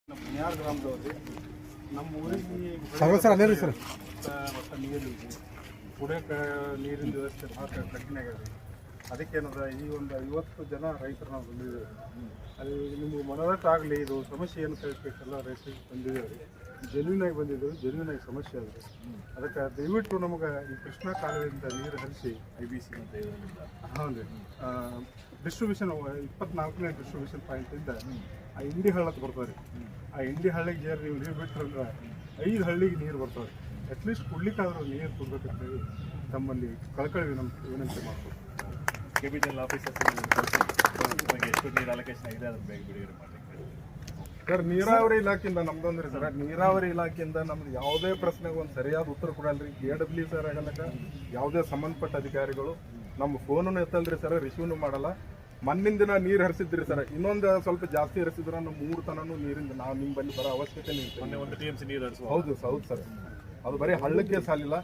ಯಾರು ಗ್ರಾಮದವ್ರಿ ನಮ್ಮ ಊರಿಗೆ ಮತ್ತು ನೀರು ಕುಡಿಯೋಕೆ ನೀರಿನ ವ್ಯವಸ್ಥೆ ಭಾಳ ಕಠಿಣ ಆಗ್ಯದ. ಅದಕ್ಕೇನದ ಈ ಒಂದು 50 ಜನ ರೈತರು ನಾವು ಬಂದಿದ್ದೇವೆ. ಅದು ನಿಮಗೆ ಮನದಟ್ಟಾಗಲಿ ಇದು ಸಮಸ್ಯೆ ಏನು ಕೇಳಬೇಕೆಲ್ಲ ರೈತರಿಗೆ ಬಂದಿದ್ದೇವೆ. ಜಮೀನಾಗಿ ಬಂದಿದ್ದೇವೆ, ಜಮೀನಾಗಿ ಸಮಸ್ಯೆ ಅದ. ಅದಕ್ಕೆ ದಯವಿಟ್ಟು ನಮಗೆ ಈ ಕೃಷ್ಣಾ ಕಾಲುವೆಯಿಂದ ನೀರು ಹರಿಸಿ IBC ಅಂತ ಹೌದು ಡಿಸ್ಟ್ರಿಬ್ಯೂಷನ್ 24ನೇ ಡಿಸ್ಟ್ರಿಬ್ಯೂಷನ್ ಪಾಯಿಂಟಿಂದ ಆ ಇಂಡಿ ಹಳ್ಳಕ್ಕೆ ಬರ್ತಾರೆ. ಆ ಇಂಡಿ ಹಳ್ಳಿಗೆ ನೀವು ನೀರು ಬಿಟ್ಟರೆ 5 ಹಳ್ಳಿಗೆ ನೀರು ಬರ್ತಾವೆ. ಅಟ್ಲೀಸ್ಟ್ ಕುಡ್ಲಿಕ್ಕಾದ್ರೂ ನೀರು ಕೊಡ್ಬೇಕಂತೇಳಿ ತಮ್ಮಲ್ಲಿ ಕಳಕಳಿ ವಿನಂತಿ ಮಾಡ್ತೀವಿ. KBTL ಆಫೀಸರ್ಸ್ ಎಷ್ಟು ನೀರು ಅಲೋಕೇಶನ್ ಆಗಿದೆ ಅದನ್ನು ಬೇಗ ಬಿಡುಗಡೆ ಮಾಡಲಿಕ್ಕೆ ಸರ್. ನೀರಾವರಿ ಇಲಾಖೆಯಿಂದ ನಮ್ದೊಂದ್ರಿ ಸರ್, ನೀರಾವರಿ ಇಲಾಖೆಯಿಂದ ನಮ್ದು ಯಾವುದೇ ಪ್ರಶ್ನೆಗೆ ಒಂದು ಸರಿಯಾದ ಉತ್ತರ ಕೊಡಲ್ರಿ. AWD ಸರ್ ಆಗಲಕ್ಕ ಯಾವುದೇ ಸಂಬಂಧಪಟ್ಟ ಅಧಿಕಾರಿಗಳು ನಮ್ಮ ಫೋನನ್ನು ಎತ್ತಲ್ರಿ ಸರ್, ರಿಸೀವ್ನು ಮಾಡಲ್ಲ. ಮಣ್ಣಿನ ದಿನ ನೀರು ಹರಿಸಿದ್ರಿ ಸರ್, ಇನ್ನೊಂದು ಸ್ವಲ್ಪ ಜಾಸ್ತಿ ಹರಿಸಿದ್ರೆ ನಮ್ಮ 3 ತನೂ ನೀರಿಂದ ನಾವು ನಿಮ್ಮ ಬಳಿ ಬರೋ ಅವಶ್ಯಕತೆ ಮೊನ್ನೆ 1 TMC ನೀರು ಹರಿಸುವ ಹೌದು ಸರ್. ಅದು ಬರೀ ಹಳ್ಳಕ್ಕೆ ಸಾಲಿಲ್ಲ.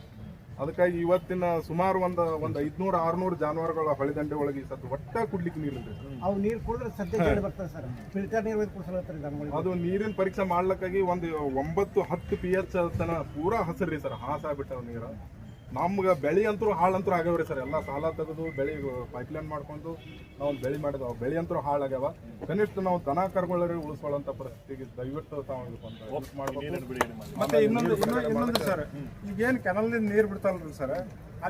ಅದಕ್ಕಾಗಿ ಇವತ್ತಿನ ಸುಮಾರು ಒಂದು 500-600 ಜಾನುವಾರುಗಳ ಹೊಳೆದಂಡೆ ಒಳಗೆ ಸದ್ದು ಒಟ್ಟ ಕುಡ್ಲಿಕ್ಕೆ ನೀರಿಲ್ಲ. ಅವು ನೀರು ಕುಡಿದ್ರೆ ಸದ್ಯ ಬರ್ತದೆ ಸರ್. ಫಿಲ್ಟರ್ ನೀರು ಕುಡಿಸ್ತಾರೆ. ಅದು ನೀರಿನ ಪರೀಕ್ಷೆ ಮಾಡ್ಲಿಕ್ಕಾಗಿ ಒಂದು 9-10 pH ತನ ಪೂರಾ ಹಸರ್ರಿ ಸರ್, ಹಾಸಾಗ್ಬಿಟ್ಟವ ನೀರು. ನಮ್ಗೆ ಬೆಳೆ ಅಂತರೂ ಹಾಳಂತರೂ ಆಗ್ಯಾವ್ರಿ ಸರ್. ಎಲ್ಲ ಸಾಲ ತೆಗೆದು ಬೆಳೆ ಪೈಪ್ಲೈನ್ ಮಾಡ್ಕೊಂಡು ನಾವು ಬೆಳೆ ಮಾಡಿದವು. ಬೆಳೆ ಅಂತರೂ ಹಾಳಾಗ್ಯಾವ. ಕನಿಷ್ಠ ನಾವು ದನ ಕರುಗಳಿಗೆ ಉಳಿಸ್ಕೊಳ್ಳೋಂಥ ಪರಿಸ್ಥಿತಿಗೆ ದಯವಿಟ್ಟು ತಾವು ಮಾಡಬೇಕು. ಮತ್ತೆ ಇನ್ನೊಂದು ಸರ್, ಈಗೇನು ಕೆನಲ್ದಿಂದ ನೀರು ಬಿಡ್ತಾರಲ್ರಿ ಸರ್,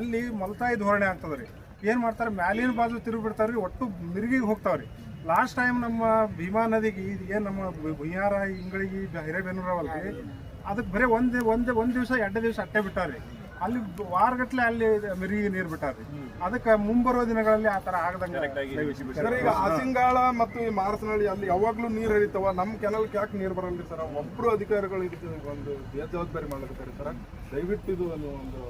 ಅಲ್ಲಿ ಮಲತಾಯಿ ಧೋರಣೆ ಆಗ್ತದ್ರಿ. ಏನು ಮಾಡ್ತಾರೆ, ಮ್ಯಾಲಿನ ಬಾಜು ತಿರುಗಿ ಬಿಡ್ತಾರ್ರಿ, ಒಟ್ಟು ಮಿರ್ಗಿಗೆ ಹೋಗ್ತಾವ್ರಿ. ಲಾಸ್ಟ್ ಟೈಮ್ ನಮ್ಮ ಭೀಮಾ ನದಿಗೆ ಏನು ನಮ್ಮ ಭುಯ್ಯಾರ ಇಂಗಳಿಗೆ ಹಿರೇಬೇನೂರವಲ್ರಿ, ಅದಕ್ಕೆ ಬರೀ ಒಂದು ದಿವಸ 2 ದಿವಸ ಅಟ್ಟೆ ಬಿಟ್ಟಾರ್ರಿ. ಅಲ್ಲಿ ವಾರಗಟ್ಲೆ ಅಲ್ಲಿ ಮಿರಿಗೆ ನೀರು ಬಿಟ್ಟಾರ್ರಿ. ಅದಕ್ಕೆ ಮುಂಬರುವ ದಿನಗಳಲ್ಲಿ ಆ ಥರ ಆಗದಂಗೆ ಸರ್. ಈಗ ಆಸಿಂಗಾಳ ಮತ್ತು ಈ ಮಾರಸನಹಳ್ಳಿ ಅಲ್ಲಿ ಯಾವಾಗ್ಲೂ ನೀರು ಹರಿತಾವ. ನಮ್ಮ ಕೆನಲ್ಗೆ ಯಾಕೆ ನೀರು ಬರಲ್ರಿ ಸರ್? ಒಬ್ರು ಅಧಿಕಾರಿಗಳು ಇದಕ್ಕೆ ಒಂದು ಬೇಜವಾಬ್ದಾರಿ ಮಾಡ್ಲಿಕ್ಕೆ ಸರ್. ದಯವಿಟ್ಟು ಇದು ಒಂದು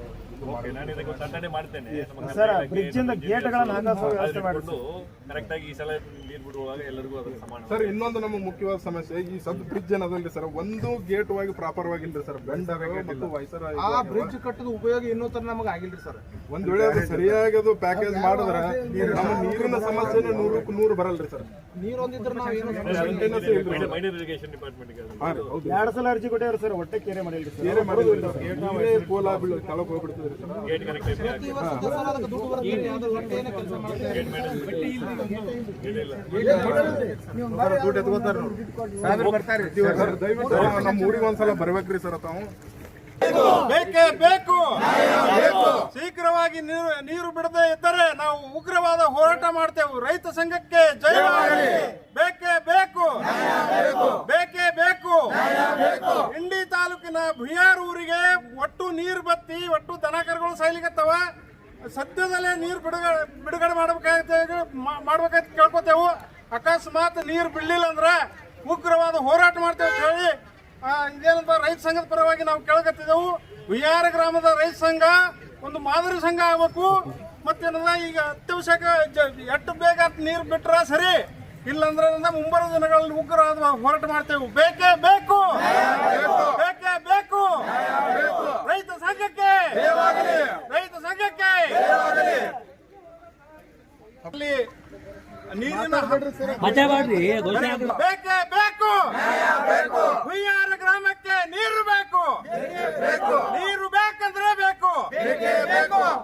ಕರೆಕ್ಟ್ ಆಗಿ ಈ ಸಲ ನೀರು ಬಿಡುವಾಗ ಎಲ್ಲರಿಗೂ ಅದು ಸಮಾನ ಸರ್. ಇನ್ನೊಂದು ನಮಗೆ ಮುಖ್ಯವಾದ ಸಮಸ್ಯೆ ಈ ಸದ್ ಬ್ರಿಡ್ಜ್ ಏನದಲ್ರಿ ಸರ್, ಒಂದು ಗೇಟ್ ವಾಗಿ ಪ್ರಾಪರ್ ವಾಗಿಲ್ರಿ ಸರ್. ಬೆಂಡರ್ ಮತ್ತು ವೈಸರ್ ಆ ಬ್ರಿಡ್ಜ್ ಕಟ್ಟದ ಉಪಯೋಗ ಇನ್ನೂ ತರ ನಮಗೆ ಆಗಿಲ್ರಿ ಸರ್. ಒಂದ್ ವೇಳೆ ಅದು ಸರಿಯಾಗಿ ಅದು ಪ್ಯಾಕೇಜ್ ಮಾಡಿದ್ರೆ ನಮ್ಮ ನೀರಿನ ಸಮಸ್ಯೆ 100ಕ್ಕೆ 100 ಬರಲ್ರಿ ಸರ್. ನೀರು ಒಂದಿದ್ರೆ ನಾವು ಏನು ಮೈನರ್ ಇರಿಗೇಷನ್ ಡಿಪಾರ್ಟ್ಮೆಂಟ್ 2 ಸಲ ಅರ್ಜಿ ಕೊಟ್ಟಿವ್ರಿ ಸರ್. ಹೊಟ್ಟೆ ಕೇರೆ ಮಾಡಿಲ್ರಿ ಸರ್. ಕೇರೆ ಮಾಡಿದ್ರಿ ಸರ್. ಕೋಲ ಬೀಳು ಕೆಳಗೆ ಹೋಗ್ಬಿಡ್ತದ್ರಿ ಸರ್. ಗೇಟ್ ಕನೆಕ್ಟ್ ದುಡ್ಡು ಬರ್ತದೆ. ಅದು ಹೊಟ್ಟೆ ಏನೋ ಕೆಲಸ ಮಾಡ್ತಾರೆ. ದುಡ್ಡು ಎತ್ಕೋತಾರ ಬರ್ತಾರೆ. ದಯವಿಟ್ಟು ನಮ್ಮ ಊರಿಗೆ ಒಂದ್ಸಲ ಬರ್ಬೇಕ್ರಿ ಸರ್. ತಾವು ಬೇಕೇ ಬೇಕು, ಶೀಘ್ರವಾಗಿ ನೀರು ಬಿಡದೆ ಇದ್ದರೆ ನಾವು ಉಗ್ರವಾದ ಹೋರಾಟ ಮಾಡ್ತೇವೆ. ರೈತ ಸಂಘಕ್ಕೆ ಜಯವಾಗಲಿ. ಬೇಕೇ ಬೇಕು, ಬೇಕೇ ಬೇಕು. ಇಂಡಿ ತಾಲೂಕಿನ ಭುಯಾರ್ ಊರಿಗೆ ಒಟ್ಟು ನೀರು ಬತ್ತಿ ಒಟ್ಟು ದನಕರುಗಳು ಸಾಯ್ಲಿಕತ್ತವ. ಸದ್ಯದಲ್ಲೇ ನೀರು ಬಿಡುಗಡೆ ಮಾಡ್ಬೇಕಂತ ಕೇಳ್ಕೊತೇವು. ಅಕಸ್ಮಾತ್ ನೀರು ಬಿಡ್ಲಿಲ್ಲ ಅಂದ್ರೆ ಉಗ್ರವಾದ ಹೋರಾಟ ಮಾಡ್ತೇವೆ ಅಂತ ಹೇಳಿ ಇದೇನಂತ ರೈತ ಸಂಘದ ಪರವಾಗಿ ನಾವು ಕೇಳಕತ್ತಿದ್ದೆವು. ಭುಯಾರ ಗ್ರಾಮದ ರೈತ ಸಂಘ ಒಂದು ಮಾದರಿ ಸಂಘ ಆಗಬೇಕು. ಮತ್ತೇನದ ಈಗ ಅತ್ಯವಶ್ಯಕ ಎಷ್ಟು ಬೇಗ ನೀರು ಬಿಟ್ರ ಸರಿ, ಇಲ್ಲಂದ್ರೆ ಮುಂಬರುವ ದಿನಗಳಲ್ಲಿ ಉಗ್ರವಾದ ಹೋರಾಟ ಮಾಡ್ತೇವೆ. ಬೇಕೇ ಬೇಕು, ಬೇಕೇ ಬೇಕು. ರೈತ ಸಂಘಕ್ಕೆ, ರೈತ ಸಂಘಕ್ಕೆ ಅಲ್ಲಿ ನೀರಿನ ಬೇಕೇ ಬೇಕು. ಭುಯ್ಯಾರ ಗ್ರಾಮಕ್ಕೆ ನೀರು ಬೇಕು. ನೀರು ಬೇಕಂದ್ರೆ ಬೇಕು,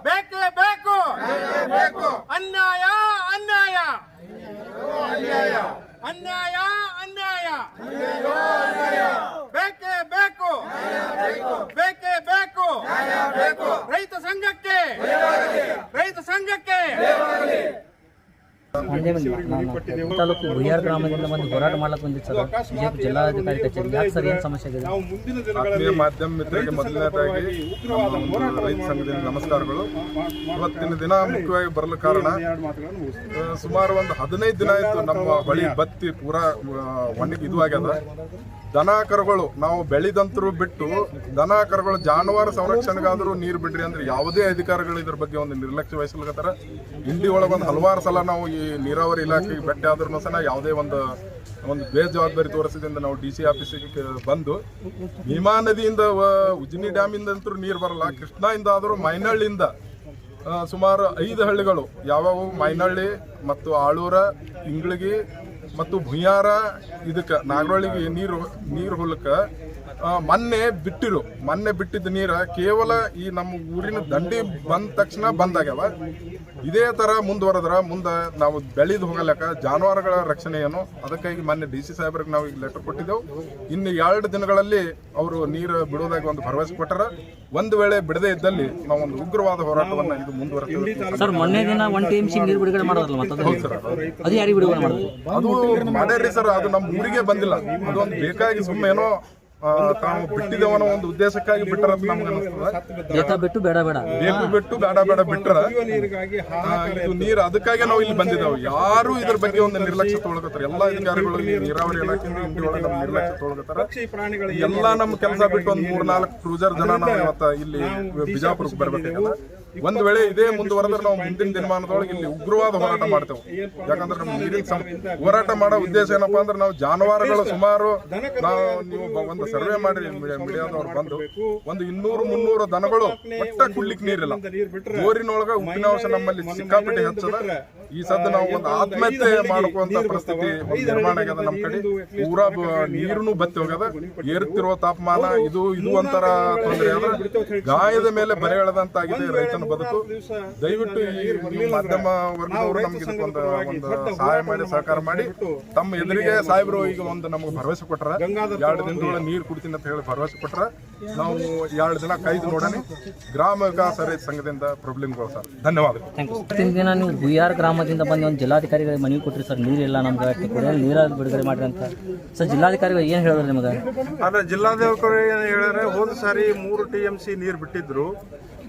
ಬೇಕೇ ಬೇಕು. ಅನ್ಯಾಯ ಅನ್ಯಾಯ ಅನ್ಯಾಯ ಅನ್ಯಾಯ. ಬೇಕೇ ಬೇಕು, ಬೇಕೇ ಬೇಕು. ರೈತ ಸಂಘಕ್ಕೆ, ರೈತ ಸಂಘಕ್ಕೆ. ತಾಲೂಕು ಭುಯಾರ್ ಗ್ರಾಮದಿಂದ ಒಂದು ಹೋರಾಟ ಮಾಡಕ್ಕೆ ಬಂದಿತ್ತು ಸರ್. ಬಿಜೆಪಿ ಜಿಲ್ಲಾಧಿಕಾರಿ ಕಚೇರಿ. ಯಾಕೆ ಸರ್, ಏನು ಸಮಸ್ಯೆ ಆಗಿದೆ? ಆತ್ಮೀಯ ಮಾಧ್ಯಮ ಮಿತ್ರರಿಗೆ ಮೊದಲನೇದಾಗಿ ರೈತ ಸಂಘದಿಂದ ನಮಸ್ಕಾರಗಳು. ಇವತ್ತಿನ ದಿನ ಮುಖ್ಯವಾಗಿ ಬರಲು ಕಾರಣ, ಸುಮಾರು ಒಂದು 15 ದಿನ ಆಯ್ತು ನಮ್ಮ ಬಳಿ ಬತ್ತಿ ಪೂರಾ ಒಣಗಿ ಇದು ಆಗ್ಯದ. ದನ ಕರುಗಳು ನಾವು ಬೆಳೆದಂತರೂ ಬಿಟ್ಟು ದನ ಕರುಗಳು ಜಾನುವಾರು ಸಂರಕ್ಷಣೆಗಾದರೂ ನೀರು ಬಿಡ್ರಿ ಅಂದ್ರೆ ಯಾವುದೇ ಅಧಿಕಾರಿಗಳು ಇದ್ರ ಬಗ್ಗೆ ಒಂದು ನಿರ್ಲಕ್ಷ್ಯ ವಹಿಸ್ಲಿಕತ್ತಾರ. ಇಂಡಿ ಒಳಗೆ ಒಂದು ಹಲವಾರು ಸಲ ನಾವು ಈ ನೀರಾವರಿ ಇಲಾಖೆಗೆ ಭೇಟಿ ಆದ್ರೂ ಸಹ ಯಾವುದೇ ಒಂದು ಬೇಜವಾಬ್ದಾರಿ ತೋರಿಸಿದ್ರಿಂದ ನಾವು DC ಆಫೀಸಿಗೆ ಬಂದು ಭೀಮಾ ನದಿಯಿಂದ ಉಜ್ನಿ ಡ್ಯಾಮಿಂದ ಅಂತೂ ನೀರು ಬರಲ್ಲ. ಕೃಷ್ಣಾಯಿಂದ ಆದರೂ ಮೈನಹಳ್ಳಿಯಿಂದ ಸುಮಾರು 5 ಹಳ್ಳಿಗಳು ಯಾವ್ಯಾವು ಮೈನಹಳ್ಳಿ ಮತ್ತು ಆಳೂರ, ಇಂಗ್ಳಗಿ ಮತ್ತು ಭುಯ್ಯಾರ ಇದಕ್ಕೆ ನಾಗರಹೊಳಿಗೆ ನೀರು ಹೊಲಕ್ಕೆ ಮೊನ್ನೆ ಬಿಟ್ಟಿದ್ದ ನೀರು ಕೇವಲ ಈ ನಮ್ಮ ಊರಿನ ದಂಡಿ ಬಂದ ತಕ್ಷಣ ಬಂದಾಗ್ಯಾವ. ಇದೇ ಥರ ಮುಂದುವರೆದ್ರೆ ಮುಂದೆ ನಾವು ಬೆಳೆದು ಹೋಗಲಕ್ಕ ಜಾನುವಾರುಗಳ ರಕ್ಷಣೆ ಏನು, ಅದಕ್ಕಾಗಿ ಮೊನ್ನೆ DC ಸಾಹೇಬ್ರಿಗೆ ನಾವು ಈಗ ಲೆಟರ್ ಕೊಟ್ಟಿದ್ದೆವು. ಇನ್ನು 2 ದಿನಗಳಲ್ಲಿ ಅವರು ನೀರು ಬಿಡೋದಾಗಿ ಒಂದು ಭರವಸೆ ಕೊಟ್ಟರ. ಒಂದು ವೇಳೆ ಬಿಡದೇ ಇದ್ದಲ್ಲಿ ನಾವು ಒಂದು ಉಗ್ರವಾದ ಹೋರಾಟವನ್ನು ಇದು ಮುಂದುವರೆಸ್ತೀವಿ. ಸರ್ ಮೊನ್ನೆ ದಿನ 1 TMC ನೀರು ಬಿಡುಗಡೆ ಮಾಡೋದಲ್ಲ ಮತ್ತೆ ಅದು ಯಾರಿಗೆ ಬಿಡುಗಡೆ ಮಾಡೋದು? ಅದು ಮಾಡ್ಯಾರ್ರಿ ಸರ್, ಅದು ನಮ್ಮ ಊರಿಗೆ ಬಂದಿಲ್ಲ. ಅದೊಂದು ಬೇಕಾಗಿ ಸುಮ್ಮನೆ ಏನೋ ತಾವು ಬಿಟ್ಟಿದ್ದೇವನ್ನೋ ಒಂದು ಉದ್ದೇಶಕ್ಕಾಗಿ ಬಿಟ್ಟರ ಅಂತ ನಮ್ಗೆ ಅನಿಸ್ತದೆ. ಬಿಟ್ಟು ಬೇಡ ಬಿಟ್ಟರ ಇದು ನೀರು ಅದಕ್ಕಾಗಿ ನಾವು ಇಲ್ಲಿ ಬಂದಿದ್ದೇವೆ. ಯಾರು ಇದ್ರ ಬಗ್ಗೆ ಒಂದು ನಿರ್ಲಕ್ಷ್ಯ ತೊಗೊಳಕತ್ತಾರ. ಎಲ್ಲ ಅಧಿಕಾರಿಗಳು ನೀರಾವರಿ ಇಲಾಖೆಯಿಂದ ಇಂಡಿಯೊಳಗೆ ನಮ್ಮ ನಿರ್ಲಕ್ಷ್ಯ ತೊಗೊಳಕತ್ತಾರ. ಎಲ್ಲ ನಮ್ಮ ಕೆಲಸ ಬಿಟ್ಟು ಒಂದು 3-4 ಕ್ರೂಸರ್ ಜನ ನಾವು ಇವತ್ತು ಇಲ್ಲಿ ಬಿಜಾಪುರಕ್ಕೆ ಬರ್ಬೇಕಾಗಲ್ಲ. ಒಂದು ವೇಳೆ ಇದೇ ಮುಂದುವರೆದ್ರೆ ನಾವು ಮುಂದಿನ ದಿನಮಾನದೊಳಗೆ ಇಲ್ಲಿ ಉಗ್ರವಾದ ಹೋರಾಟ ಮಾಡ್ತೇವೆ. ಯಾಕಂದ್ರೆ ನಮ್ಮ ನೀರಿನ ಹೋರಾಟ ಮಾಡೋ ಉದ್ದೇಶ ಏನಪ್ಪಾ ಅಂದ್ರೆ ನಾವು ಜಾನುವಾರುಗಳು ಸುಮಾರು ನೀವು ಒಂದು ಸರ್ವೆ ಮಾಡಿ ಮೀಡಿಯಾದವ್ರು ಬಂದು ಒಂದು 200-300 ದನಗಳು ಒಟ್ಟ ಕುಡ್ಲಿಕ್ಕೆ ನೀರಿಲ್ಲ. ಬೋರಿನೊಳಗ ಉಪ್ಪಿನಾಂಶ ನಮ್ಮಲ್ಲಿ ಸಿಕ್ಕಾಪಟ್ಟೆ ಹೆಚ್ಚದ. ಈ ಸದ್ದ ನಾವು ಒಂದು ಆತ್ಮಹತ್ಯೆ ಮಾಡ್ಕೊಂತ ಪರಿಸ್ಥಿತಿ ನಿರ್ಮಾಣ ಆಗ್ಯದ. ನಮ್ಮ ಕಡೆ ಪೂರಾ ನೀರುನು ಬತ್ತಿ ಹೋಗ್ಯದ. ಏರುತ್ತಿರುವ ತಾಪಮಾನ ಇದು ಒಂಥರ ತೊಂದರೆ ಅದ. ಗಾಯದ ಮೇಲೆ ಬರೆ ಎಳೆದಂತಾಗಿದೆ ರೈತನ ಬದುಕು. ದಯವಿಟ್ಟು ಈ ಮಾಧ್ಯಮ ವರ್ಗದವರು ನಮ್ಗೆ ಇದಕ್ಕೊಂದು ಸಹಾಯ ಮಾಡಿ ಸಹಕಾರ ಮಾಡಿ ತಮ್ಮ ಎದುರಿಗೆ ಸಾಹೇಬರು ಈಗ ಒಂದು ನಮ್ಗೆ ಭರವಸೆ ಕೊಟ್ರ. 2 ದಿನದೊಳಗೆ ನೀರು ಕುಡ್ತೀನಿ ಅಂತ ಹೇಳಿ ಭರವಸೆ ಕೊಟ್ರ. ನಾವು 2 ದಿನ ಕಾಯ್ದು ನೋಡೋಣ. ಗ್ರಾಮ ವಿಕಾಸ ರೈತ ಸಂಘದಿಂದ ಪ್ರೊಬ್ಲಮ್ಗಳು ಸರ್. ಧನ್ಯವಾದಗಳು. ದಿನ ನೀವು ಬುಯ್ಯಾರ್ ಗ್ರಾಮದಿಂದ ಬಂದು ಒಂದು ಜಿಲ್ಲಾಧಿಕಾರಿಗಳಿಗೆ ಮನವಿ ಕೊಟ್ಟರಿ ಸರ್, ನೀರಿಲ್ಲ ನಮ್ಗೆ ಕುಡಿಯಲು ನೀರಲ್ಲಿ ಬಿಡುಗಡೆ ಮಾಡ್ರಿ ಅಂತ. ಸರ್ ಜಿಲ್ಲಾಧಿಕಾರಿಗಳು ಏನು ಹೇಳಿದ್ರು ನಿಮಗೆ? ಅಲ್ಲ, ಜಿಲ್ಲಾಧಿಕಾರಿ ಏನು ಹೇಳಿದ್ರೆ ಹೋದ ಸಾರಿ 3 TMC ನೀರು ಬಿಟ್ಟಿದ್ರು.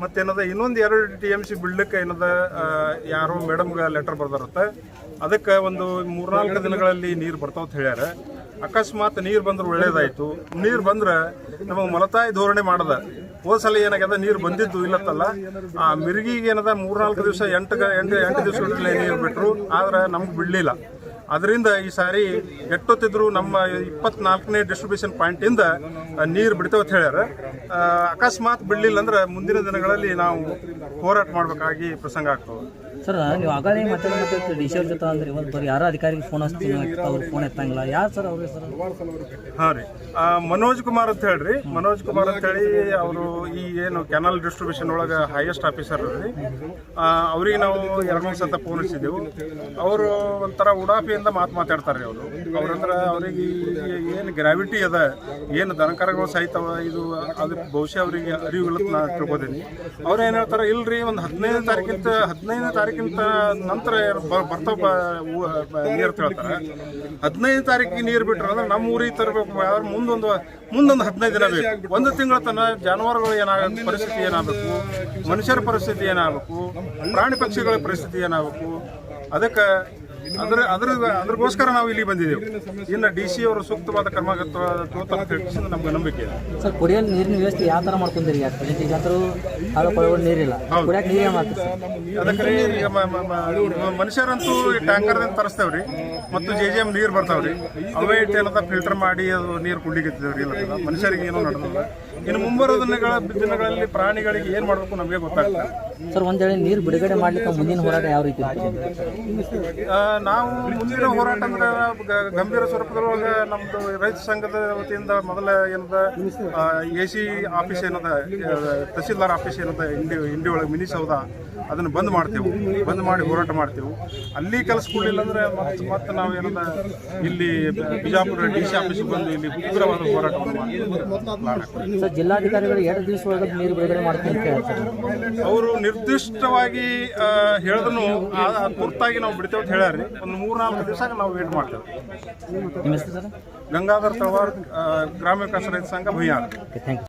ಮತ್ತೇನದ ಇನ್ನೊಂದು 2 TMC ಬಿಡ್ಲಿಕ್ಕೆ ಏನದ ಯಾರೋ ಮೇಡಮ್ಗೆ ಲೆಟರ್ ಬರ್ದಾರತ್ತೆ. ಅದಕ್ಕೆ ಒಂದು 3-4 ದಿನಗಳಲ್ಲಿ ನೀರು ಬರ್ತಾವ ಅಂತ ಹೇಳ್ಯಾರ. ಅಕಸ್ಮಾತ್ ನೀರು ಬಂದ್ರೆ ಒಳ್ಳೇದಾಯ್ತು. ನೀರು ಬಂದ್ರೆ ನಮಗೆ ಮಲತಾಯಿ ಧೋರಣೆ ಮಾಡದ. ಹೋದ ಸಲ ಏನಾಗ್ಯದ, ನೀರು ಬಂದಿದ್ದು ಇಲ್ಲತ್ತಲ್ಲ, ಆ ಮಿರ್ಗಿಗೆ ಏನದ 3-4 ದಿವಸ 8 ದಿವಸಗಳಲ್ಲಿ ನೀರು ಬಿಟ್ಟರು. ಆದ್ರೆ ನಮ್ಗೆ ಬಿಡಲಿಲ್ಲ. ಅದರಿಂದ ಈ ಸಾರಿ ಎಷ್ಟೊತ್ತಿದ್ರು ನಮ್ಮ 24ನೇ ಡಿಸ್ಟ್ರಿಬ್ಯೂಷನ್ ಪಾಯಿಂಟಿಂದ ನೀರು ಬಿಡ್ತೇವೆ ಅಂತ ಹೇಳ್ಯಾರ. ಅಕಸ್ಮಾತ್ ಬಿಡಲಿಲ್ಲ ಅಂದ್ರೆ ಮುಂದಿನ ದಿನಗಳಲ್ಲಿ ನಾವು ಹೋರಾಟ ಮಾಡಬೇಕಾಗಿ ಪ್ರಸಂಗ ಆಗ್ತವೆ. ಸರ್ ನೀವು ಆಗಾಗ ಮಾತಾಡೋದು DC ಅವ್ರ ಜೊತೆ ಅಂದ್ರೆ ಇವತ್ತು ಬರೀ ಯಾರೋ ಅಧಿಕಾರಿಗೆ ಫೋನ್ ಹಚ್ತೀನಿ ಅವ್ರು ಫೋನ್ ಎತ್ತಂಗಿಲ್ಲ. ಯಾರು ಸರ್ ಅವ್ರಿಗೆ ಸರ್? ಹಾಂ ರೀ, ಮನೋಜ್ ಕುಮಾರ್ ಅಂತ ಹೇಳ್ರಿ. ಮನೋಜ್ ಕುಮಾರ್ ಅಂತ ಹೇಳಿ ಅವರು ಈ ಏನು ಕೆನಲ್ ಡಿಸ್ಟ್ರಿಬ್ಯೂಷನ್ ಒಳಗೆ ಹೈಯೆಸ್ಟ್ ಆಫೀಸರ್ ರೀ. ಅವ್ರಿಗೆ ನಾವು 2-3 ಸತ ಫೋನ್ ಹಚ್ಚಿದ್ದೆವು. ಅವರು ಒಂಥರ ಉಡಾಫಿಯಿಂದ ಮಾತಾಡ್ತಾರೆ. ಅವ್ರಂದ್ರೆ ಅವ್ರಿಗೆ ಏನು ಗ್ರಾವಿಟಿ ಅದ, ಏನು ದನಕರಗಳು ಸಹಿತವ, ಇದು ಅದಕ್ಕೆ ಬಹುಶಃ ಅವರಿಗೆ ಅರಿವಿಲ್ಲ ನಾ ತಿಳ್ಕೊತೀನಿ. ಅವ್ರು ಏನು ಹೇಳ್ತಾರೆ, ಇಲ್ರಿ ಒಂದು 15ನೇ ತಾರೀಕಿಂತ ನಂತರ ಬರ್ತಾವ ನೀರು ಹೇಳ್ತಾರೆ. 15ನೇ ತಾರೀಕಿಗೆ ನೀರು ಬಿಟ್ರೆ ಅಂದ್ರೆ ನಮ್ಮ ಊರಿಗೆ ತರಬೇಕು. ಮುಂದೊಂದು 15 ದಿನ ಬೇಕು. 1 ತಿಂಗಳ ತನಕ ಜಾನುವಾರುಗಳು ಏನಾಗಬೇಕು, ಪರಿಸ್ಥಿತಿ ಏನಾಗಬೇಕು, ಮನುಷ್ಯರ ಪರಿಸ್ಥಿತಿ ಏನಾಗಬೇಕು, ಪ್ರಾಣಿ ಪಕ್ಷಿಗಳ ಪರಿಸ್ಥಿತಿ ಏನಾಗಬೇಕು, ಅದಕ್ಕೆ ಅದ್ರಗೋಸ್ಕರ ನಾವು ಇಲ್ಲಿ ಬಂದಿದ್ದೇವೆ. ಇನ್ನು DC ಅವರು ಸೂಕ್ತವಾದ ಕ್ರಮ ತಗೋತಾರೆ ಅಂತ ಹೇಳಿ ನಮ್ಗೆ ನಂಬಿಕೆ ಇದೆ. ಸರ್ ಕುಡಿಯಲು ನೀರಿನ ವ್ಯವಸ್ಥೆ ಯಾವ ಥರ ಮಾಡ್ಕೊಂಡಿರಿ? ಈಗ ನೀರಿಲ್ಲ, ಕುಡಿಯಕ್ಕೆ ನೀರೇ ಮಾಡ್ತೀವಿ. ಅದಕ್ಕೆ ಈಗ ಮನುಷ್ಯರಂತೂ ಟ್ಯಾಂಕರ್ದಿಂದ ತರಿಸ್ತೇವ್ರಿ, ಮತ್ತು JJM ನೀರು ಬರ್ತಾವ್ರಿ. ಅವೇ ಏನದ ಫಿಲ್ಟರ್ ಮಾಡಿ ಅದು ನೀರು ಕುಡ್ಲಿಕ್ಕಿದ್ದೇವ್ರಿ. ಇಲ್ಲ ಮನುಷ್ಯರಿಗೆ ಏನೂ ನಡೆದಿಲ್ಲ. ಇನ್ನು ಮುಂಬರುವ ದಿನಗಳಲ್ಲಿ ಪ್ರಾಣಿಗಳಿಗೆ ಏನು ಮಾಡಬೇಕು ನಮಗೆ ಗೊತ್ತಾಗ್ತದೆ. ಸರ್ ಒಂದು ವೇಳೆ ನೀರು ಬಿಡುಗಡೆ ಮಾಡ್ಲಿಕ್ಕೆ ಮುಂದಿನ ಹೋರಾಟ ಯಾವ ರೀತಿ ನಾವು ಮುಂದಿನ ಹೋರಾಟ ಅಂದ್ರೆ ಗಂಭೀರ ಸ್ವರೂಪದೊಳಗೆ ನಮ್ದು ರೈತ ಸಂಘದ ವತಿಯಿಂದ ಮೊದಲ ಏನದ AC ಆಫೀಸ್ ಏನದ, ತಹಸೀಲ್ದಾರ್ ಆಫೀಸ್ ಏನದ ಇಂಡಿ ಒಳಗೆ ಮಿನಿ ಸೌಧ, ಅದನ್ನು ಬಂದ್ ಮಾಡಿ ಹೋರಾಟ ಮಾಡ್ತೇವೆ. ಅಲ್ಲಿ ಕೆಲಸ ಕೊಡಲಿಲ್ಲ ಅಂದ್ರೆ ಮತ್ತೆ ನಾವು ಏನದ ಇಲ್ಲಿ ಬಿಜಾಪುರ DC ಆಫೀಸ್ ಬಂದು ಇಲ್ಲಿ ಉಗ್ರವಾದ ಹೋರಾಟವನ್ನು ಮಾಡ್ತೀವಿ. ಜಿಲ್ಲಾಧಿಕಾರಿಗಳು 2 ದಿವಸ ಒಳಗೆ ನೀರು ಬಿಡುಗಡೆ ಮಾಡ್ತೀನಿ ಅಂತ ಹೇಳ್ತಾರೆ. ಅವರು ನಿರ್ದಿಷ್ಟವಾಗಿ ಹೇಳಿದ್ರು ತುರ್ತಾಗಿ ನಾವು ಬಿಡ್ತೇವೆ ಅಂತ ಹೇಳ್ಯಾರಿ. ಒಂದು 3-4 ದಿವಸ ನಾವು ವೇಟ್ ಮಾಡ್ತೇವೆ. ನಿಮ್ಮ ಹೆಸರು ಸರ್? ಗಂಗಾಧರ್ ತಳವಾರ್, ಗ್ರಾಮ ವಿಕಾಸ ರೈತ ಸಂಘ, ಭುಯ್ಯಾರ್. Thank you.